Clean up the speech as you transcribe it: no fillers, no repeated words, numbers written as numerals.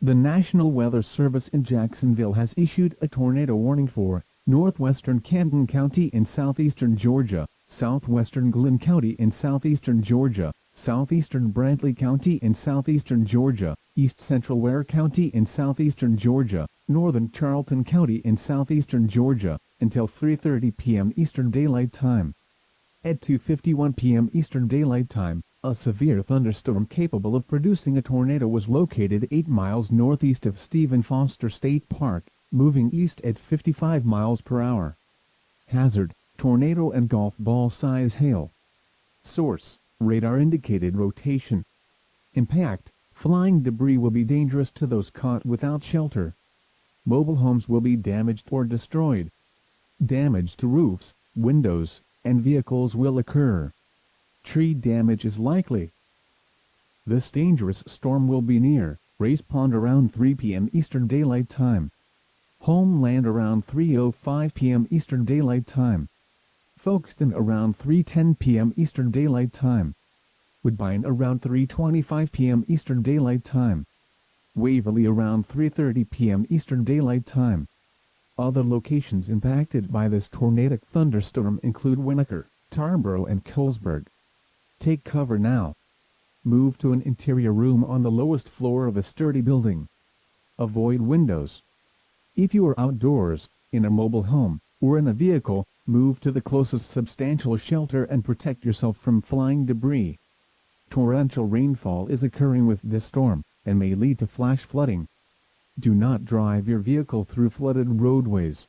The National Weather Service in Jacksonville has issued a tornado warning for Northwestern Camden County in southeastern Georgia, Southwestern Glynn County in southeastern Georgia, Southeastern Brantley County in southeastern Georgia, East Central Ware County in southeastern Georgia, Northern Charlton County in southeastern Georgia, until 3:30 p.m. Eastern Daylight Time. At 2:51 p.m. Eastern Daylight Time, a severe thunderstorm capable of producing a tornado was located 8 miles northeast of Stephen Foster State Park, moving east at 55 miles per hour. Hazard: tornado and golf ball size hail. Source: radar indicated rotation. Impact: flying debris will be dangerous to those caught without shelter. Mobile homes will be damaged or destroyed. Damage to roofs, windows, and vehicles will occur. Tree damage is likely. This dangerous storm will be near Race Pond around 3 p.m. Eastern Daylight Time. Homeland around 3:05 p.m. Eastern Daylight Time. Folkston around 3:10 p.m. Eastern Daylight Time. Woodbine around 3:25 p.m. Eastern Daylight Time. Waverly around 3:30 p.m. Eastern Daylight Time. Other locations impacted by this tornadic thunderstorm include Winokur, Tarboro, and Colesburg. Take cover now. Move to an interior room on the lowest floor of a sturdy building. Avoid windows. If you are outdoors, in a mobile home, or in a vehicle, move to the closest substantial shelter and protect yourself from flying debris. Torrential rainfall is occurring with this storm, and may lead to flash flooding. Do not drive your vehicle through flooded roadways.